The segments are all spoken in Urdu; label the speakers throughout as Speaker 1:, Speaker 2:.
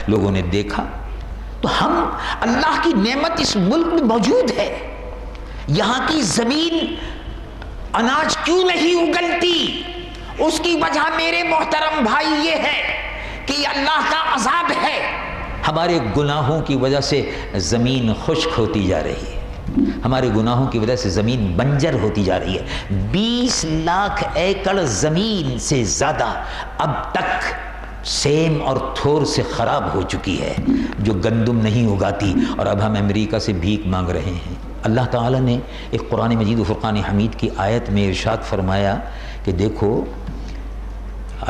Speaker 1: لوگوں نے دیکھا تو ہم اللہ کی نعمت اس ملک میں موجود ہے، یہاں کی زمین اناج کیوں نہیں اگلتی؟ اس کی وجہ میرے محترم بھائی یہ ہے کہ یہ اللہ کا عذاب ہے، ہمارے گناہوں کی وجہ سے زمین خشک ہوتی جا رہی ہے، ہمارے گناہوں کی وجہ سے زمین بنجر ہوتی جا رہی ہے۔ 20 لاکھ ایکڑ زمین سے زیادہ اب تک سیم اور تھور سے خراب ہو چکی ہے، جو گندم نہیں اگاتی، اور اب ہم امریکہ سے بھیک مانگ رہے ہیں۔ اللہ تعالیٰ نے ایک قرآن مجید و فرقان حمید کی آیت میں ارشاد فرمایا کہ دیکھو،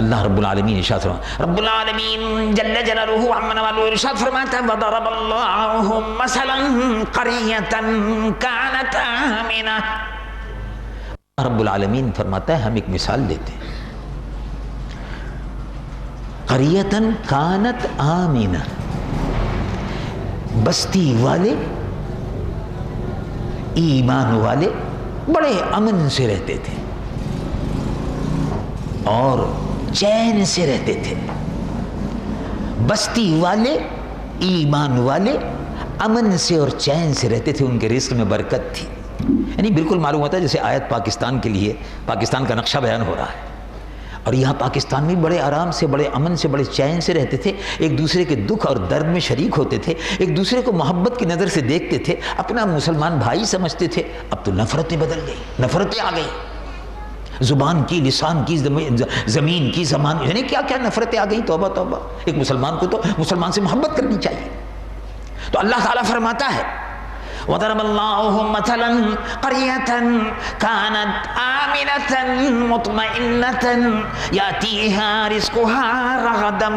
Speaker 1: اللہ رب العالمین ارشاد فرمایا، رب العالمین جل جلالہ عمن والو ارشاد فرماتا ہے وَضَرَبَ اللَّهُ مَثَلًا قَرْيَةً كَانَتْ آمِنَةً۔ رب العالمین فرماتا ہے ہم ایک مثال دیتے ہیں، قَرْيَةً كَانَتْ آمِنَةً، بستی والے، ایمان والے بڑے امن سے رہتے تھے اور چین سے رہتے تھے۔ بستی والے، ایمان والے امن سے اور چین سے رہتے تھے، ان کے رزق میں برکت تھی۔ یعنی بالکل معلوم ہوتا ہے جیسے آیت پاکستان کے لیے، پاکستان کا نقشہ بیان ہو رہا ہے، اور یہاں پاکستان میں بڑے آرام سے، بڑے امن سے، بڑے چین سے رہتے تھے، ایک دوسرے کے دکھ اور درد میں شریک ہوتے تھے، ایک دوسرے کو محبت کی نظر سے دیکھتے تھے، اپنا مسلمان بھائی سمجھتے تھے۔ اب تو نفرتیں بدل گئی، نفرتیں آ گئی، زبان کی، لسان کی، زمین کی، زمان، یعنی کیا کیا نفرتیں آ گئی۔ توبہ توبہ، ایک مسلمان کو تو مسلمان سے محبت کرنی چاہیے۔ تو اللہ تعالیٰ فرماتا ہے وَضَرَبَ اللَّهُ مَثَلًا قَرْيَةً كَانَتْ آمِنَةً مُطْمَئِنَّةً يَأْتِيهَا رِزْقُهَا رَغَدًا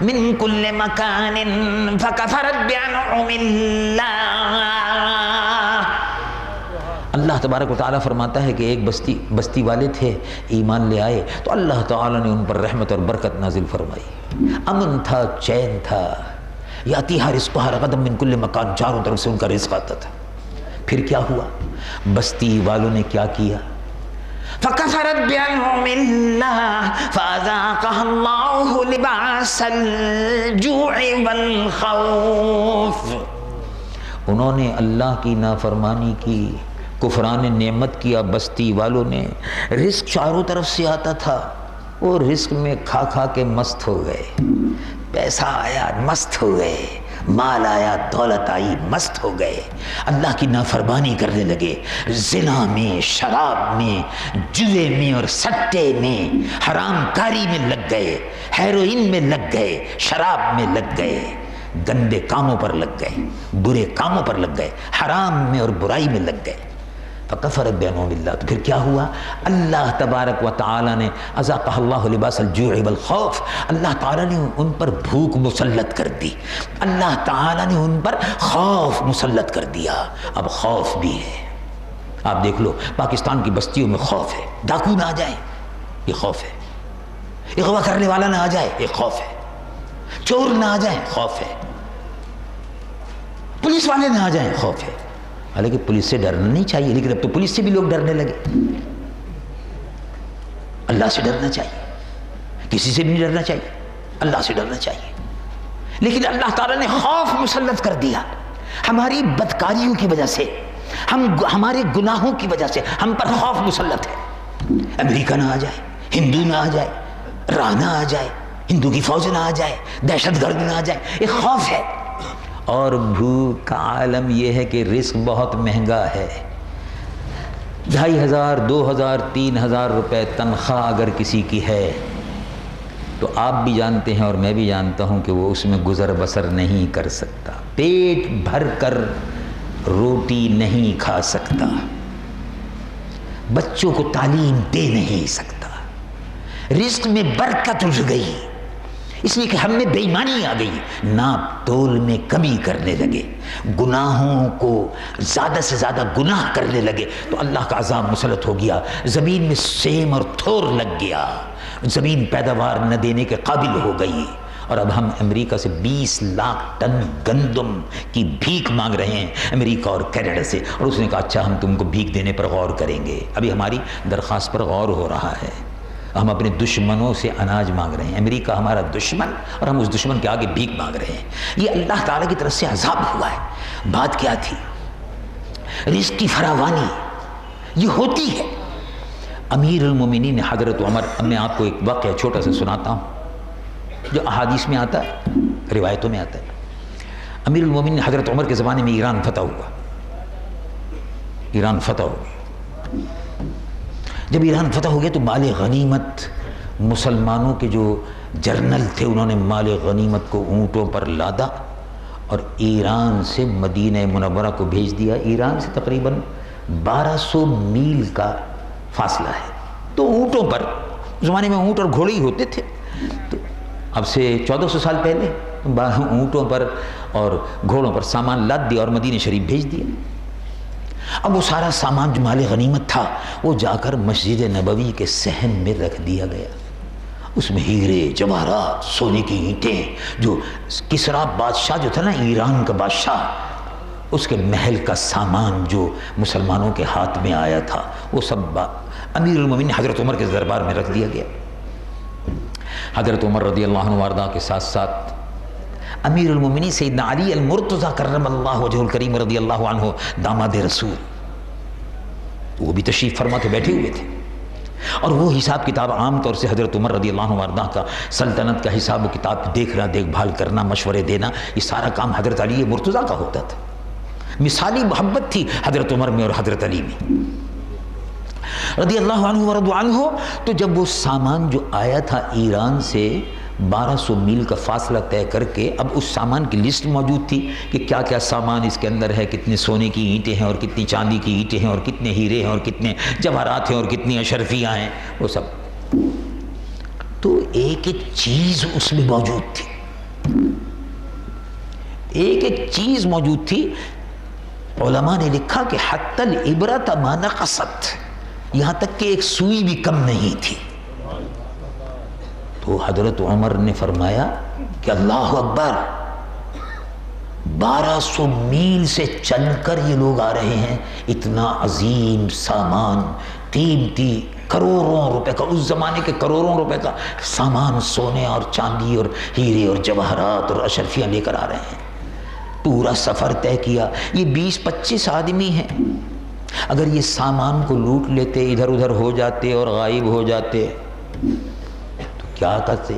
Speaker 1: مِنْ كُلِّ مَكَانٍ فَكَفَرَتْ بِأَنْعُمِ اللَّهِ۔ اللہ تبارک و تعالیٰ فرماتا ہے کہ ایک بستی والے تھے، ایمان لے آئے تو اللہ تعالیٰ نے ان پر رحمت اور برکت نازل فرمائی، امن تھا، چین تھا۔ یاتیہا رزقہا رغداً من کل مکان، چاروں طرف سے ان کا رزق آتا تھا۔ پھر کیا ہوا؟ بستی والوں نے کیا کیا؟ فَكَفَرَتْ بِأَنْعُمِ اللَّهِ فَأَذَاقَهَا اللَّهُ لِبَاسَ الْجُوعِ وَالْخَوْفِ۔ انہوں نے اللہ کی نافرمانی کی، کفران نعمت کیا۔ بستی والوں نے، رزق چاروں طرف سے آتا تھا، وہ رزق میں کھا کھا کے مست ہو گئے، پیسہ آیا مست ہو گئے، مال آیا، دولت آئی، مست ہو گئے، اللہ کی نافرمانی کرنے لگے، زنا میں، شراب میں، جوے میں اور سٹے میں، حرام کاری میں لگ گئے، ہیروئن میں لگ گئے، شراب میں لگ گئے، گندے کاموں پر لگ گئے، برے کاموں پر لگ گئے، حرام میں اور برائی میں لگ گئے۔ فَكَفَرَتْ بِأَنْعُمِ اللَّهِ، تو پھر کیا ہوا؟ اللہ تبارک و تعالیٰ نے أَذَاقَهَا اللَّهُ لِبَاسَ الْجُوعِ وَالْخَوْفِ، اللہ تعالیٰ نے ان پر بھوک مسلط کر دی، اللہ تعالیٰ نے ان پر خوف مسلط کر دیا۔ اب خوف بھی ہے، آپ دیکھ لو پاکستان کی بستیوں میں خوف ہے، ڈاکو نہ آ جائے یہ خوف ہے، اغوا کرنے والا نہ آ جائے یہ خوف ہے، چور نہ آ جائے خوف ہے، پولیس والے نہ آ جائیں خوف ہے۔ حالانکہ پولیس سے ڈرنا نہیں چاہیے، لیکن اب تو پولیس سے بھی لوگ ڈرنے لگے۔ اللہ سے ڈرنا چاہیے، کسی سے بھی نہیں ڈرنا چاہیے، اللہ سے ڈرنا چاہیے۔ لیکن اللہ تعالیٰ نے خوف مسلط کر دیا ہماری بدکاریوں کی وجہ سے، ہمارے گناہوں کی وجہ سے ہم پر خوف مسلط ہے۔ امریکہ نہ آ جائے، ہندو نہ آ جائے، راہ نہ آ جائے، ہندو کی فوج نہ آ جائے، دہشت گرد نہ آ جائے، ایک خوف ہے۔ اور بھوک کا عالم یہ ہے کہ رزق بہت مہنگا ہے، 2500، 2000، 3000 روپے تنخواہ اگر کسی کی ہے تو آپ بھی جانتے ہیں اور میں بھی جانتا ہوں کہ وہ اس میں گزر بسر نہیں کر سکتا، پیٹ بھر کر روٹی نہیں کھا سکتا، بچوں کو تعلیم دے نہیں سکتا، رزق میں برکت اٹھ گئی، اس لیے کہ ہم میں بے ایمانی آ گئی، ناپ تول میں کمی کرنے لگے، گناہوں کو زیادہ سے زیادہ گناہ کرنے لگے تو اللہ کا عذاب مسلط ہو گیا، زمین میں سیم اور تھور لگ گیا، زمین پیداوار نہ دینے کے قابل ہو گئی، اور اب ہم امریکہ سے 20 لاکھ ٹن گندم کی بھیک مانگ رہے ہیں، امریکہ اور کینیڈا سے، اور اس نے کہا اچھا ہم تم کو بھیک دینے پر غور کریں گے۔ ابھی ہماری درخواست پر غور ہو رہا ہے، ہم اپنے دشمنوں سے اناج مانگ رہے ہیں. امریکہ ہمارا دشمن اور ہم اس دشمن کے آگے بھیک مانگ رہے ہیں. یہ اللہ تعالیٰ کی طرف سے عذاب ہوا ہے. بات کیا تھی؟ رزق کی فراوانی یہ ہوتی ہے. امیر المومنین حضرت عمر، اب میں آپ کو ایک واقعہ چھوٹا سا سناتا ہوں جو احادیث میں آتا ہے، روایتوں میں آتا ہے. امیر المومنین حضرت عمر کے زمانے میں ایران فتح ہوا. ایران فتح ہو گیا. جب ایران فتح ہو گیا تو مال غنیمت، مسلمانوں کے جو جرنل تھے انہوں نے مال غنیمت کو اونٹوں پر لادا اور ایران سے مدینہ منورہ کو بھیج دیا. ایران سے تقریباً 1200 میل کا فاصلہ ہے. تو اونٹوں پر، زمانے میں اونٹ اور گھوڑے ہی ہوتے تھے، تو اب سے 1400 سال پہلے اونٹوں پر اور گھوڑوں پر سامان لاد دیا اور مدینہ شریف بھیج دیا. اب وہ سارا سامان جو مال غنیمت تھا وہ جا کر مسجد نبوی کے صحن میں رکھ دیا گیا. اس میں ہیرے جواہرات، سونے کی اینٹیں، جو کسریٰ بادشاہ جو تھا نا ایران کا بادشاہ، اس کے محل کا سامان جو مسلمانوں کے ہاتھ میں آیا تھا وہ سب امیر المومنین حضرت عمر کے دربار میں رکھ دیا گیا. حضرت عمر رضی اللہ عنہ وارضاہ کے ساتھ ساتھ امیر المومنین سیدنا علی المرتضیٰ کرم اللہ وجہ الکریم رضی اللہ عنہ داماد رسول، وہ بھی تشریف فرما کے بیٹھے ہوئے تھے. اور وہ حساب کتاب عام طور سے حضرت عمر رضی اللہ عنہ وارضاہ کا سلطنت کا حساب و کتاب دیکھنا، دیکھ بھال کرنا، مشورے دینا، یہ سارا کام حضرت علی مرتضیٰ کا ہوتا تھا. مثالی محبت تھی حضرت عمر میں اور حضرت علی میں رضی اللہ عنہ ورضوا عنہ. تو جب وہ سامان جو آیا تھا ایران سے 1200 میل کا فاصلہ طے کر کے، اب اس سامان کی لسٹ موجود تھی کہ کیا کیا سامان اس کے اندر ہے، کتنے سونے کی اینٹیں ہیں اور کتنی چاندی کی اینٹیں ہیں اور کتنے ہیرے ہیں اور کتنے جواہرات ہیں اور کتنی اشرفیاں ہیں، وہ سب. تو ایک ایک چیز اس میں موجود تھی، ایک ایک چیز موجود تھی. علماء نے لکھا کہ حتی العبرۃ ما نقصت، یہاں تک کہ ایک سوئی بھی کم نہیں تھی. تو حضرت عمر نے فرمایا کہ اللہ اکبر، 1200 میل سے چل کر یہ لوگ آ رہے ہیں، اتنا عظیم سامان، قیمتی کروڑوں روپے کا، اس زمانے کے کروڑوں روپے کا سامان، سونے اور چاندی اور ہیرے اور جواہرات اور اشرفیاں لے کر آ رہے ہیں. پورا سفر طے کیا. یہ 20-25 آدمی ہیں، اگر یہ سامان کو لوٹ لیتے، ادھر ادھر ہو جاتے اور غائب ہو جاتے تو کیا کرتے،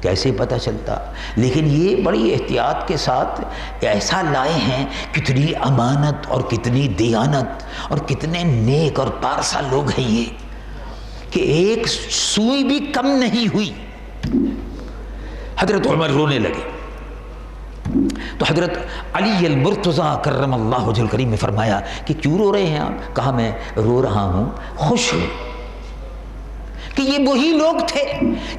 Speaker 1: کیسے پتہ چلتا. لیکن یہ بڑی احتیاط کے ساتھ ایسا لائے ہیں. کتنی امانت اور کتنی دیانت اور کتنے نیک اور پارسا لوگ ہیں یہ، کہ ایک سوئی بھی کم نہیں ہوئی. حضرت عمر رونے لگے. تو حضرت علی المرتضیٰ کرم اللہ وجہ الکریم نے فرمایا کہ کیوں رو رہے ہیں آپ؟ کہا میں رو رہا ہوں، خوش ہوں کہ یہ وہی لوگ تھے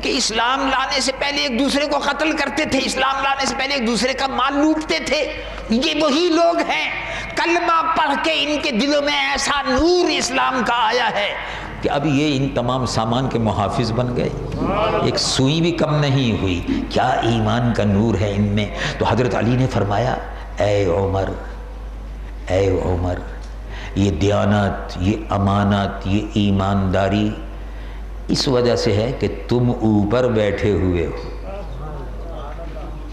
Speaker 1: کہ اسلام لانے سے پہلے ایک دوسرے کو قتل کرتے تھے، اسلام لانے سے پہلے ایک دوسرے کا مال لوٹتے تھے. یہ وہی لوگ ہیں. کلمہ پڑھ کے ان کے دلوں میں ایسا نور اسلام کا آیا ہے کہ اب یہ ان تمام سامان کے محافظ بن گئے، ایک سوئی بھی کم نہیں ہوئی. کیا ایمان کا نور ہے ان میں. تو حضرت علی نے فرمایا اے عمر، اے عمر، یہ دیانت، یہ امانت، یہ ایمانداری اس وجہ سے ہے کہ تم اوپر بیٹھے ہوئے ہو.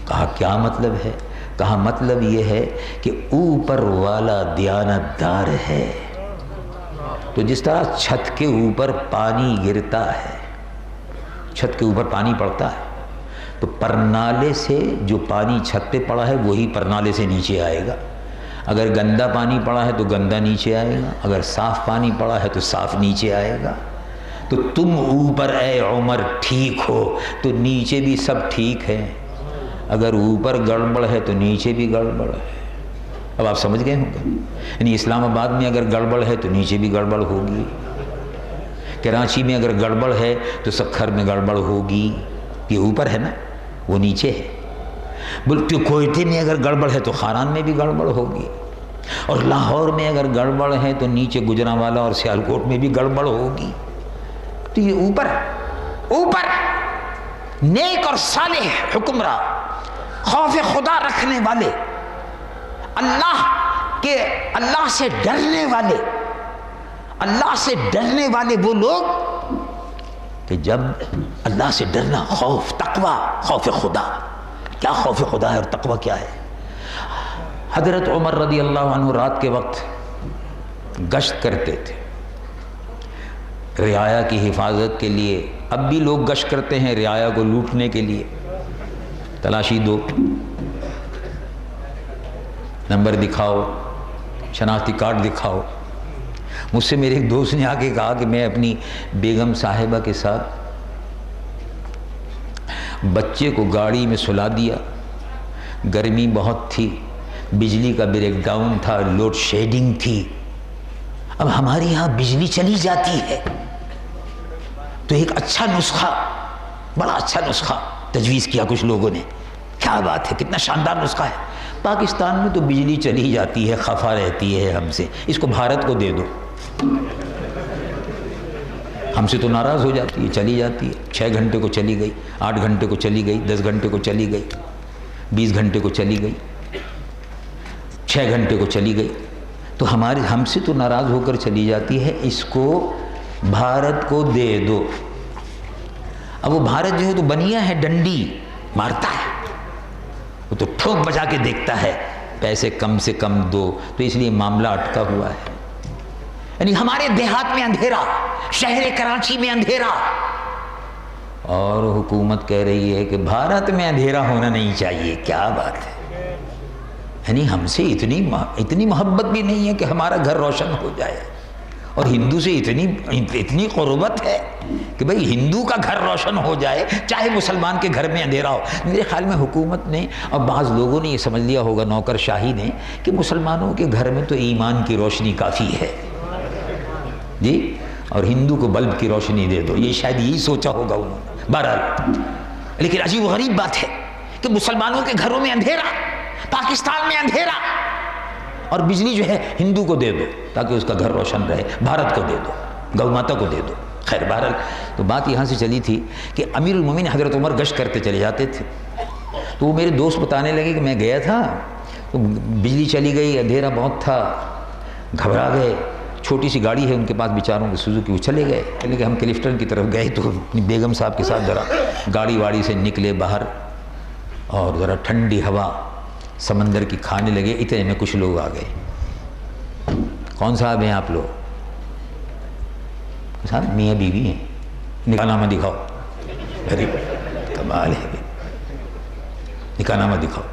Speaker 1: کہا کیا مطلب ہے؟ کہا مطلب یہ ہے کہ اوپر والا دیانت دار ہے. تو جس طرح چھت کے اوپر پانی گرتا ہے، چھت کے اوپر پانی پڑتا ہے، تو پرنالے سے جو پانی چھت پہ پڑا ہے وہی پرنالے سے نیچے آئے گا. اگر گندا پانی پڑا ہے تو گندا نیچے آئے گا، اگر صاف پانی پڑا ہے تو صاف نیچے آئے گا. تو تم اوپر اے عمر ٹھیک ہو تو نیچے بھی سب ٹھیک ہے، اگر اوپر گڑبڑ ہے تو نیچے بھی گڑبڑ ہے. اب آپ سمجھ گئے ہوں گے. یعنی اسلام آباد میں اگر گڑبڑ ہے تو نیچے بھی گڑبڑ ہوگی، کراچی میں اگر گڑبڑ ہے تو سکھر میں گڑبڑ ہوگی. یہ اوپر ہے نا، وہ نیچے ہے. بلکہ کوئٹے میں اگر گڑبڑ ہے تو خاران میں بھی گڑبڑ ہوگی، اور لاہور میں اگر گڑبڑ ہے تو نیچے گجرانوالا اور سیالکوٹ میں بھی گڑبڑ ہوگی. تو یہ اوپر اوپر نیک اور صالح حکمراں، خوف خدا رکھنے والے، اللہ سے ڈرنے والے، اللہ سے ڈرنے والے وہ لوگ کہ جب اللہ سے ڈرنا، خوف، تقوی، خوف خدا، کیا خوف خدا ہے اور تقوی کیا ہے؟ حضرت عمر رضی اللہ عنہ رات کے وقت گشت کرتے تھے رعایا کی حفاظت کے لیے. اب بھی لوگ گشت کرتے ہیں رعایا کو لوٹنے کے لیے. تلاشی دو، نمبر دکھاؤ، شناختی کارڈ دکھاؤ. مجھ سے میرے ایک دوست نے آ کے کہا کہ میں اپنی بیگم صاحبہ کے ساتھ بچے کو گاڑی میں سلا دیا، گرمی بہت تھی، بجلی کا بریک ڈاؤن تھا، لوڈ شیڈنگ تھی. اب ہمارے یہاں بجلی چلی جاتی ہے تو ایک اچھا نسخہ، بڑا اچھا نسخہ تجویز کیا کچھ لوگوں نے. کیا بات ہے، کتنا شاندار نسخہ ہے. پاکستان میں تو بجلی چلی جاتی ہے، خفا رہتی ہے ہم سے، اس کو بھارت کو دے دو. ہم سے تو ناراض ہو جاتی ہے، چلی جاتی ہے. 6 گھنٹے کو چلی گئی، 8 گھنٹے کو چلی گئی، 10 گھنٹے کو چلی گئی، 20 گھنٹے کو چلی گئی، 6 گھنٹے کو چلی گئی. تو ہم سے تو ناراض ہو کر چلی جاتی ہے، اس کو بھارت کو دے دو. اب وہ بھارت جو ہے تو بنیا ہے، ڈنڈی مارتا ہے، وہ تو ٹھوک بجا کے دیکھتا ہے پیسے کم سے کم دو. تو اس لیے معاملہ اٹکا ہوا ہے. یعنی ہمارے دیہات میں اندھیرا، شہر کراچی میں اندھیرا، اور حکومت کہہ رہی ہے کہ بھارت میں اندھیرا ہونا نہیں چاہیے. کیا بات ہے، یعنی ہم سے اتنی محبت بھی نہیں ہے کہ ہمارا گھر روشن ہو جائے. اور ہندو سے اتنی قربت ہے کہ بھئی ہندو کا گھر روشن ہو جائے چاہے مسلمان کے گھر میں اندھیرا ہو. میرے خیال میں حکومت نے اور بعض لوگوں نے یہ سمجھ لیا ہوگا، نوکر شاہی نے، کہ مسلمانوں کے گھر میں تو ایمان کی روشنی کافی ہے جی، اور ہندو کو بلب کی روشنی دے دو. یہ شاید یہی سوچا ہوگا انہوں نے. بہرحال لیکن عجیب و غریب بات ہے کہ مسلمانوں کے گھروں میں اندھیرا، پاکستان میں اندھیرا، اور بجلی جو ہے ہندو کو دے دو تاکہ اس کا گھر روشن رہے، بھارت کو دے دو، گو ماتا کو دے دو. خیر بہرحال تو بات یہاں سے چلی تھی کہ امیر المومنین حضرت عمر گشت کرتے چلے جاتے تھے. تو وہ میرے دوست بتانے لگے کہ میں گیا تھا تو بجلی چلی گئی، اندھیرا بہت تھا، گھبرا گئے. چھوٹی سی گاڑی ہے ان کے پاس بیچاروں کی سوزوکی، وہ چلے گئے. کہ ہم کلفٹن کی طرف گئے تو اپنی بیگم صاحب کے ساتھ ذرا گاڑی واڑی سے نکلے باہر اور ذرا ٹھنڈی ہوا سمندر کی کھانے لگے. اتنے میں کچھ لوگ آ گئے. کون صاحب ہیں آپ لوگ؟ صاحب میاں بیوی ہیں. نکاح نامہ دکھاؤ. ارے کمال ہے، نکاح نامہ دکھاؤ.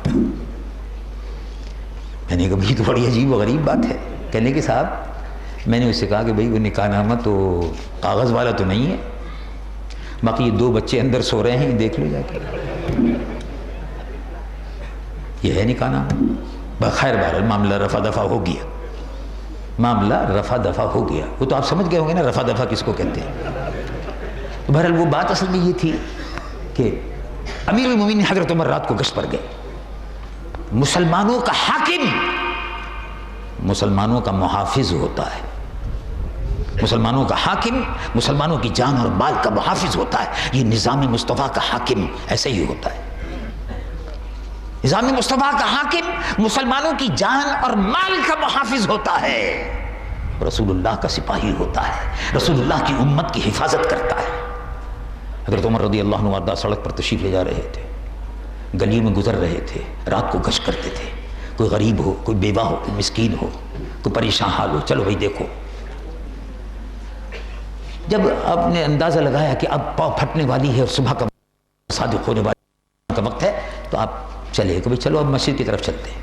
Speaker 1: میں نے کہا بھائی تو بڑی عجیب و غریب بات ہے. کہنے کہ صاحب میں نے اس سے کہا کہ بھائی وہ نکاح نامہ تو کاغذ والا تو نہیں ہے، باقی یہ 2 بچے اندر سو رہے ہیں، دیکھ لو جا کے، یہ ہے نکاح نامہ. بخیر بہرحال معاملہ رفع دفع ہو گیا. معاملہ رفع دفع ہو گیا. وہ تو آپ سمجھ گئے ہوں گے نا رفع دفع کس کو کہتے ہیں. بہرحال وہ بات اصل میں یہ تھی کہ امیر المومنین حضرت عمر رات کو گشت پر گئے. مسلمانوں کا حاکم مسلمانوں کا محافظ ہوتا ہے. مسلمانوں کا حاکم مسلمانوں کی جان اور مال کا محافظ ہوتا ہے. یہ نظام مصطفیٰ کا حاکم ایسے ہی ہوتا ہے. نظام مصطفیٰ کا حاکم مسلمانوں کی جان اور مال کا محافظ ہوتا ہے. رسول اللہ کا سپاہی ہوتا ہے، رسول اللہ کی امت کی حفاظت کرتا ہے. حضرت عمر رضی اللہ عنہ وارضہ سڑک پر تشریف لے جا رہے تھے، گلیوں میں گزر رہے تھے، رات کو گشت کرتے تھے. کوئی غریب ہو، کوئی بیوہ ہو، کوئی مسکین ہو، کوئی پریشان حال ہو، چلو بھائی دیکھو. جب آپ نے اندازہ لگایا کہ اب پاؤں پھٹنے والی ہے اور صبح کا صادق ہونے والا کا وقت ہے تو آپ چلے کہ بھائی چلو اب مسجد کی طرف چلتے ہیں.